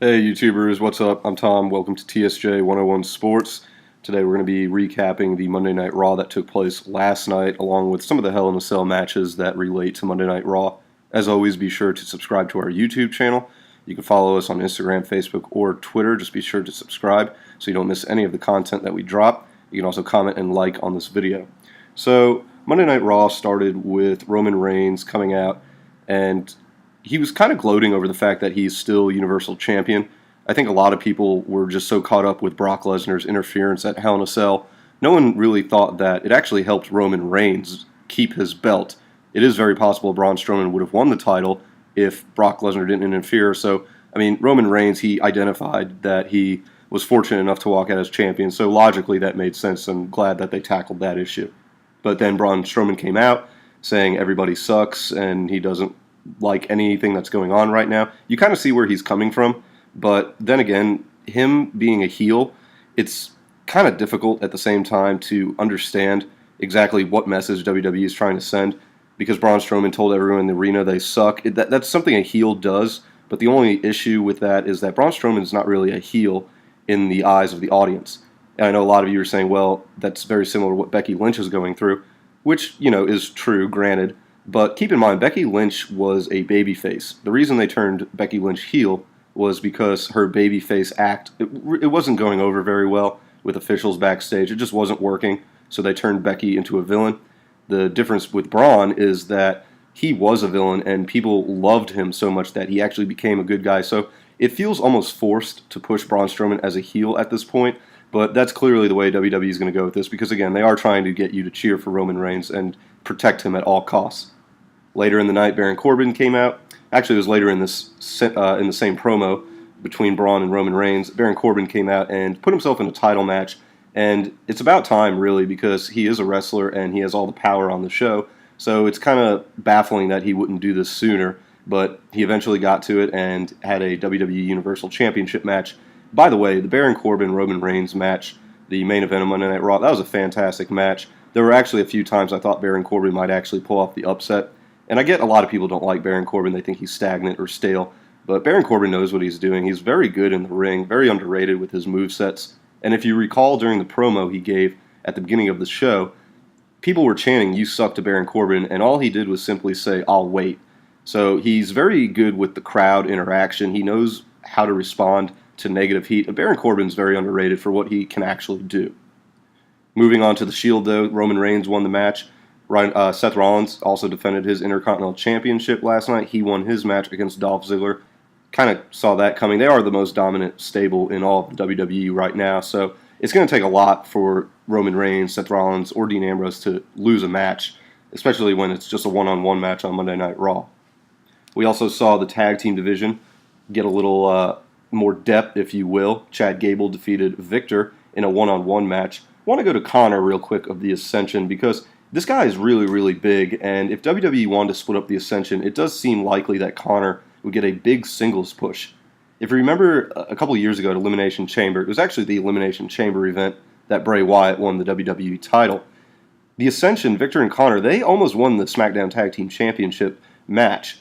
Hey YouTubers, what's up? I'm Tom. Welcome to TSJ 101 Sports. Today we're going to be recapping the Monday Night Raw that took place last night, along with some of the Hell in a Cell matches that relate to Monday Night Raw. As always, be sure to subscribe to our YouTube channel. You can follow us on Instagram, Facebook, or Twitter. Just be sure to subscribe so you don't miss any of the content that we drop. You can also comment and like on this video. So, Monday Night Raw started with Roman Reigns coming out, and he was kind of gloating over the fact that he's still Universal Champion. I think a lot of people were just so caught up with Brock Lesnar's interference at Hell in a Cell. No one really thought that it actually helped Roman Reigns keep his belt. It is very possible Braun Strowman would have won the title if Brock Lesnar didn't interfere. So, Roman Reigns, he identified that he was fortunate enough to walk out as champion. So logically, that made sense. I'm glad that they tackled that issue. But then Braun Strowman came out saying everybody sucks and he doesn't like anything that's going on right now. You kind of see where he's coming from, but then again, him being a heel, it's kind of difficult at the same time to understand exactly what message WWE is trying to send, because Braun Strowman told everyone in the arena they suck. That's something a heel does, but the only issue with that is that Braun Strowman is not really a heel in the eyes of the audience. And I know a lot of you are saying, well, that's very similar to what Becky Lynch is going through, which, is true, granted. But keep in mind, Becky Lynch was a babyface. The reason they turned Becky Lynch heel was because her babyface act, it wasn't going over very well with officials backstage. It just wasn't working, so they turned Becky into a villain. The difference with Braun is that he was a villain, and people loved him so much that he actually became a good guy. So it feels almost forced to push Braun Strowman as a heel at this point, but that's clearly the way WWE is going to go with this, because, again, they are trying to get you to cheer for Roman Reigns and protect him at all costs. Later in the night, Baron Corbin came out. Actually, it was later in the same promo between Braun and Roman Reigns. Baron Corbin came out and put himself in a title match, and it's about time, really, because he is a wrestler and he has all the power on the show. So it's kind of baffling that he wouldn't do this sooner, but he eventually got to it and had a WWE Universal Championship match. By the way, the Baron Corbin-Roman Reigns match, the main event of Monday Night Raw, that was a fantastic match. There were actually a few times I thought Baron Corbin might actually pull off the upset. And I get a lot of people don't like Baron Corbin. They think he's stagnant or stale. But Baron Corbin knows what he's doing. He's very good in the ring, very underrated with his movesets. And if you recall during the promo he gave at the beginning of the show, people were chanting, "You suck," to Baron Corbin, and all he did was simply say, "I'll wait." So he's very good with the crowd interaction. He knows how to respond to negative heat. Baron Corbin's very underrated for what he can actually do. Moving on to the Shield, though, Roman Reigns won the match. Seth Rollins also defended his Intercontinental Championship last night. He won his match against Dolph Ziggler. Kind of saw that coming. They are the most dominant stable in all of WWE right now, so it's going to take a lot for Roman Reigns, Seth Rollins, or Dean Ambrose to lose a match, especially when it's just a one-on-one match on Monday Night Raw. We also saw the tag team division get a little more depth, if you will. Chad Gable defeated Victor in a one-on-one match. I want to go to Konnor real quick of the Ascension, because this guy is really, really big, and if WWE wanted to split up the Ascension, it does seem likely that Konnor would get a big singles push. If you remember a couple years ago at Elimination Chamber, it was actually the Elimination Chamber event that Bray Wyatt won the WWE title. The Ascension, Victor and Konnor, they almost won the SmackDown Tag Team Championship match.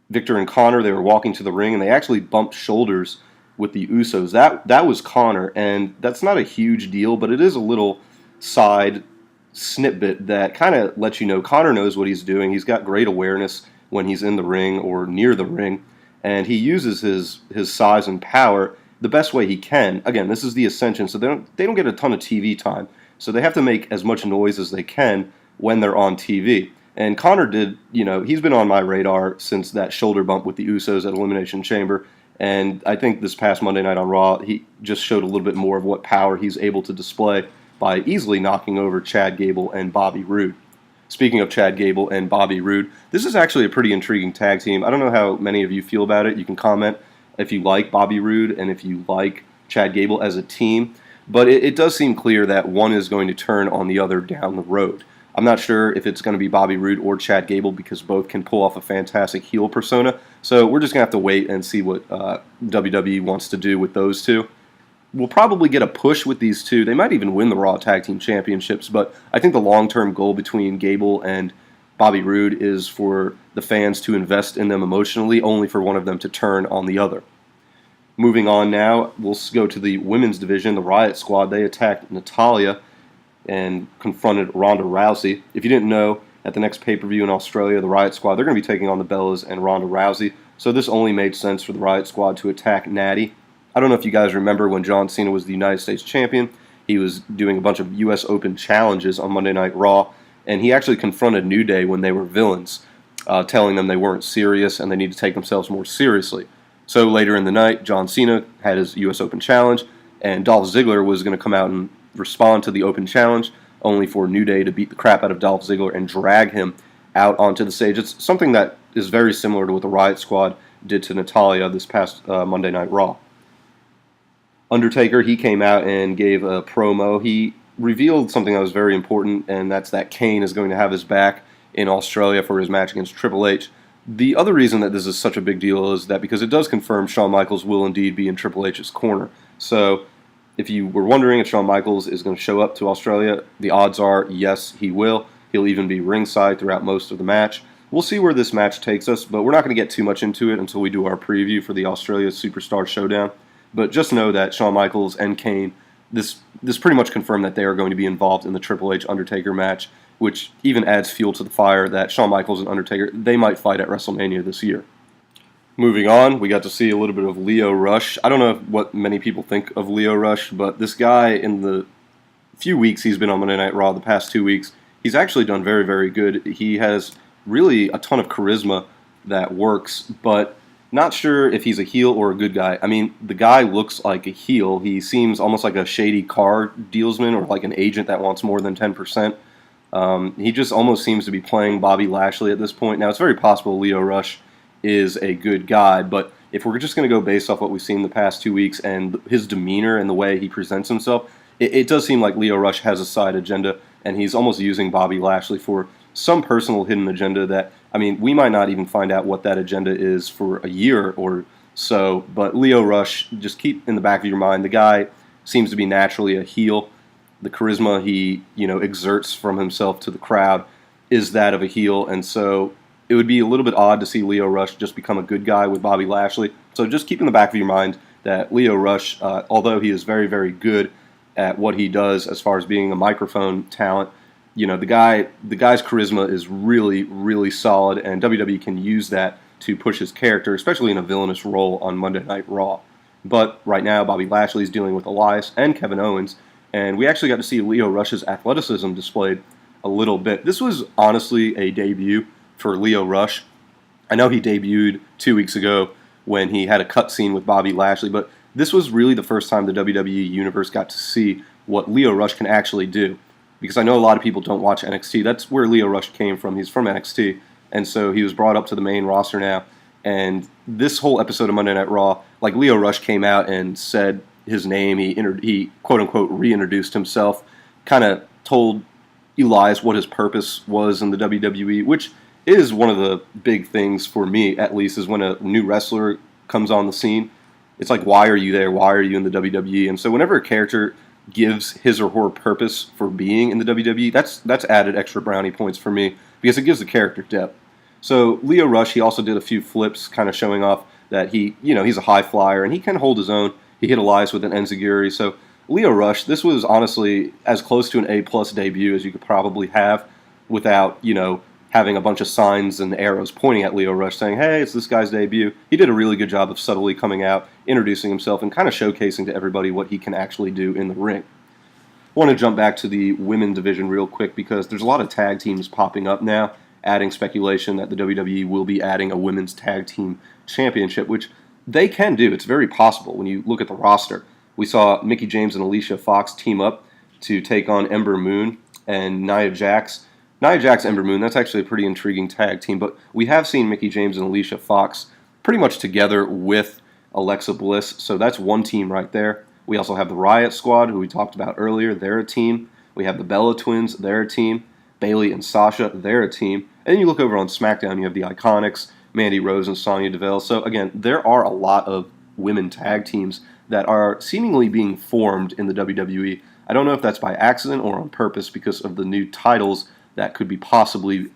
Victor and Konnor, they were walking to the ring, and they actually bumped shoulders with the Usos. That was Konnor, and that's not a huge deal, but it is a little side snippet that kind of lets you know Konnor knows what he's doing. He's got great awareness when he's in the ring or near the ring, and he uses his size and power the best way he can. Again, this is the Ascension, so they don't get a ton of TV time, so they have to make as much noise as they can when they're on TV. And Konnor did, he's been on my radar since that shoulder bump with the Usos at Elimination Chamber, and I think this past Monday Night on Raw, he just showed a little bit more of what power he's able to display by easily knocking over Chad Gable and Bobby Roode. Speaking of Chad Gable and Bobby Roode, this is actually a pretty intriguing tag team. I don't know how many of you feel about it. You can comment if you like Bobby Roode and if you like Chad Gable as a team, but it does seem clear that one is going to turn on the other down the road. I'm not sure if it's going to be Bobby Roode or Chad Gable, because both can pull off a fantastic heel persona, so we're just going to have to wait and see what WWE wants to do with those two. We'll probably get a push with these two. They might even win the Raw Tag Team Championships, but I think the long-term goal between Gable and Bobby Roode is for the fans to invest in them emotionally, only for one of them to turn on the other. Moving on now, we'll go to the women's division, the Riot Squad. They attacked Natalya and confronted Ronda Rousey. If you didn't know, at the next pay-per-view in Australia, the Riot Squad, they're going to be taking on the Bellas and Ronda Rousey. So this only made sense for the Riot Squad to attack Natty. I don't know if you guys remember when John Cena was the United States champion. He was doing a bunch of U.S. Open challenges on Monday Night Raw, and he actually confronted New Day when they were villains, telling them they weren't serious and they need to take themselves more seriously. So later in the night, John Cena had his U.S. Open challenge, and Dolph Ziggler was going to come out and respond to the Open challenge, only for New Day to beat the crap out of Dolph Ziggler and drag him out onto the stage. It's something that is very similar to what the Riot Squad did to Natalya this past Monday Night Raw. Undertaker, he came out and gave a promo. He revealed something that was very important, and that's that Kane is going to have his back in Australia for his match against Triple H. The other reason that this is such a big deal is that because it does confirm Shawn Michaels will indeed be in Triple H's corner. So if you were wondering if Shawn Michaels is going to show up to Australia, the odds are yes, he will. He'll even be ringside throughout most of the match. We'll see where this match takes us, but we're not going to get too much into it until we do our preview for the Australia Superstar Showdown. But just know that Shawn Michaels and Kane, this pretty much confirmed that they are going to be involved in the Triple H Undertaker match, which even adds fuel to the fire that Shawn Michaels and Undertaker, they might fight at WrestleMania this year. Moving on, we got to see a little bit of Lio Rush. I don't know what many people think of Lio Rush, but this guy, in the few weeks he's been on Monday Night Raw, the past 2 weeks, he's actually done very, very good. He has really a ton of charisma that works, but not sure if he's a heel or a good guy. I mean, the guy looks like a heel. He seems almost like a shady car dealsman or like an agent that wants more than 10%. He just almost seems to be playing Bobby Lashley at this point. Now, it's very possible Lio Rush is a good guy, but if we're just going to go based off what we've seen the past 2 weeks and his demeanor and the way he presents himself, it does seem like Lio Rush has a side agenda, and he's almost using Bobby Lashley for some personal hidden agenda that, I mean, we might not even find out what that agenda is for a year or so, but Lio Rush, just keep in the back of your mind, the guy seems to be naturally a heel. The charisma he, exerts from himself to the crowd is that of a heel, and so it would be a little bit odd to see Lio Rush just become a good guy with Bobby Lashley. So just keep in the back of your mind that Lio Rush, although he is very, very good at what he does as far as being a microphone talent, the guy's charisma is really, really solid, and WWE can use that to push his character, especially in a villainous role on Monday Night Raw. But right now, Bobby Lashley is dealing with Elias and Kevin Owens, and we actually got to see Lio Rush's athleticism displayed a little bit. This was honestly a debut for Lio Rush. I know he debuted 2 weeks ago when he had a cutscene with Bobby Lashley, but this was really the first time the WWE Universe got to see what Lio Rush can actually do. Because I know a lot of people don't watch NXT. That's where Lio Rush came from. He's from NXT. And so he was brought up to the main roster now. And this whole episode of Monday Night Raw, like Lio Rush came out and said his name. He quote-unquote reintroduced himself, kind of told Elias what his purpose was in the WWE, which is one of the big things for me, at least, is when a new wrestler comes on the scene. It's like, why are you there? Why are you in the WWE? And so whenever a character gives his or her purpose for being in the WWE, that's added extra brownie points for me because it gives the character depth. So Lio Rush, he also did a few flips kind of showing off that he's a high flyer and he can hold his own. He hit Elias with an enziguri. So Lio Rush, this was honestly as close to an A+ debut as you could probably have without, having a bunch of signs and arrows pointing at Lio Rush saying, hey, it's this guy's debut. He did a really good job of subtly coming out, introducing himself, and kind of showcasing to everybody what he can actually do in the ring. I want to jump back to the women division real quick because there's a lot of tag teams popping up now, adding speculation that the WWE will be adding a women's tag team championship, which they can do. It's very possible when you look at the roster. We saw Mickie James and Alicia Fox team up to take on Ember Moon and Nia Jax. Nia Jax, Ember Moon, that's actually a pretty intriguing tag team, but we have seen Mickie James and Alicia Fox pretty much together with Alexa Bliss, so that's one team right there. We also have the Riot Squad, who we talked about earlier, they're a team. We have the Bella Twins, they're a team. Bayley and Sasha, they're a team. And then you look over on SmackDown, you have the Iconics, Mandy Rose and Sonya Deville. So again, there are a lot of women tag teams that are seemingly being formed in the WWE. I don't know if that's by accident or on purpose because of the new titles that could be possibly,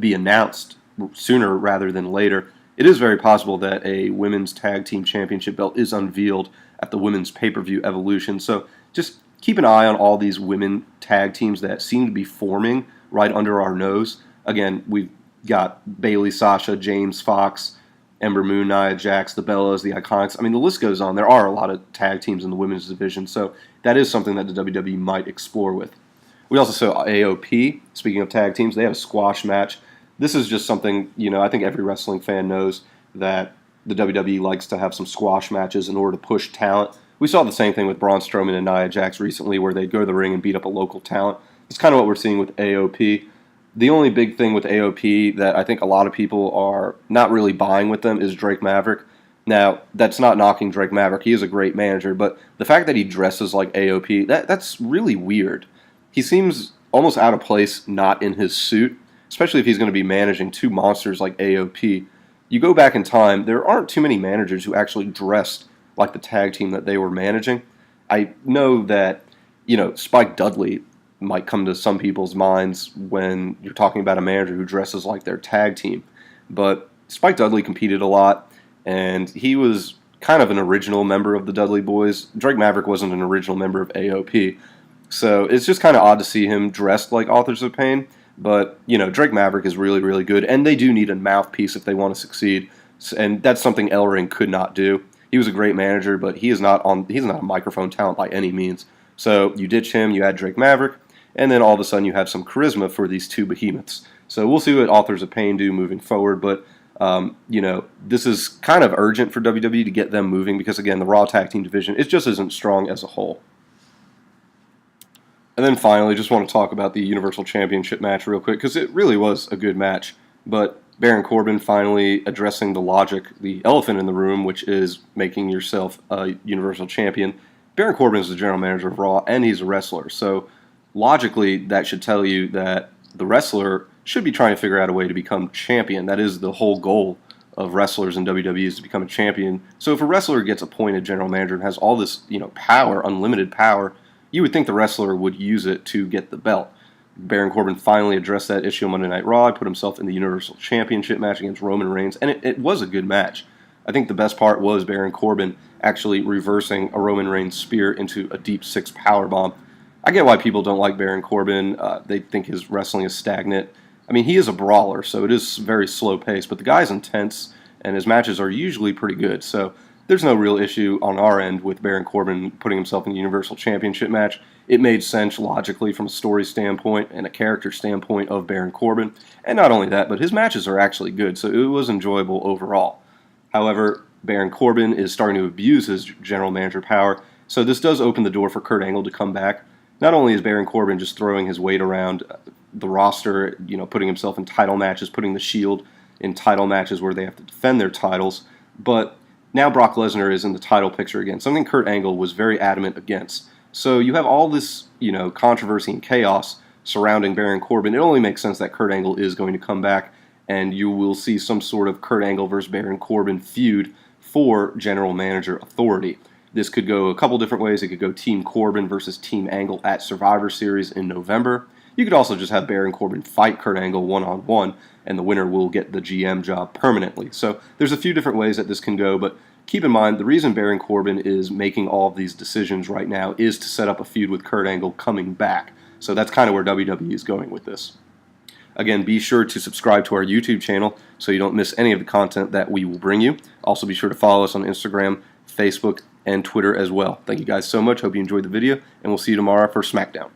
be announced sooner rather than later. it is very possible that a women's tag team championship belt is unveiled at the women's pay-per-view Evolution. So just keep an eye on all these women tag teams that seem to be forming right under our nose. Again, we've got Bayley, Sasha, James, Fox, Ember Moon, Nia Jax, the Bellas, the Iconics. I mean, the list goes on. There are a lot of tag teams in the women's division, so that is something that the WWE might explore with. We also saw AOP. Speaking of tag teams, they had a squash match. This is just something, I think every wrestling fan knows that the WWE likes to have some squash matches in order to push talent. We saw the same thing with Braun Strowman and Nia Jax recently, where they'd go to the ring and beat up a local talent. It's kind of what we're seeing with AOP. The only big thing with AOP that I think a lot of people are not really buying with them is Drake Maverick. Now, that's not knocking Drake Maverick. He is a great manager, but the fact that he dresses like AOP, that's really weird. He seems almost out of place not in his suit, especially if he's going to be managing two monsters like AOP. You go back in time, there aren't too many managers who actually dressed like the tag team that they were managing. I know that, Spike Dudley might come to some people's minds when you're talking about a manager who dresses like their tag team. But Spike Dudley competed a lot, and he was kind of an original member of the Dudley Boys. Drake Maverick wasn't an original member of AOP. So it's just kind of odd to see him dressed like Authors of Pain. But, Drake Maverick is really, really good, and they do need a mouthpiece if they want to succeed. And that's something Ellering could not do. He was a great manager, but he's not a microphone talent by any means. So you ditch him, you add Drake Maverick, and then all of a sudden you have some charisma for these two behemoths. So we'll see what Authors of Pain do moving forward, but this is kind of urgent for WWE to get them moving because, again, the Raw Tag Team division just isn't strong as a whole. And then finally, just want to talk about the Universal Championship match real quick because it really was a good match. But Baron Corbin finally addressing the logic, the elephant in the room, which is making yourself a Universal Champion. Baron Corbin is the general manager of Raw, and he's a wrestler. So logically, that should tell you that the wrestler should be trying to figure out a way to become champion. That is the whole goal of wrestlers in WWE is to become a champion. So if a wrestler gets appointed general manager and has all this, power, unlimited power, you would think the wrestler would use it to get the belt. Baron Corbin finally addressed that issue on Monday Night Raw, put himself in the Universal Championship match against Roman Reigns, and it was a good match. I think the best part was Baron Corbin actually reversing a Roman Reigns spear into a deep six powerbomb. I get why people don't like Baron Corbin. They think his wrestling is stagnant. I mean, he is a brawler, so it is very slow paced, but the guy's intense, and his matches are usually pretty good. So there's no real issue on our end with Baron Corbin putting himself in the Universal Championship match. It made sense logically from a story standpoint and a character standpoint of Baron Corbin. And not only that, but his matches are actually good, so it was enjoyable overall. However, Baron Corbin is starting to abuse his general manager power, so this does open the door for Kurt Angle to come back. Not only is Baron Corbin just throwing his weight around the roster, putting himself in title matches, putting the Shield in title matches where they have to defend their titles, but now Brock Lesnar is in the title picture again, something Kurt Angle was very adamant against. So you have all this, controversy and chaos surrounding Baron Corbin. It only makes sense that Kurt Angle is going to come back, and you will see some sort of Kurt Angle versus Baron Corbin feud for general manager authority. This could go a couple different ways. It could go Team Corbin versus Team Angle at Survivor Series in November. You could also just have Baron Corbin fight Kurt Angle one-on-one, and the winner will get the GM job permanently. So there's a few different ways that this can go, but keep in mind, the reason Baron Corbin is making all of these decisions right now is to set up a feud with Kurt Angle coming back. So that's kind of where WWE is going with this. Again, be sure to subscribe to our YouTube channel so you don't miss any of the content that we will bring you. Also, be sure to follow us on Instagram, Facebook, and Twitter as well. Thank you guys so much. Hope you enjoyed the video, and we'll see you tomorrow for SmackDown.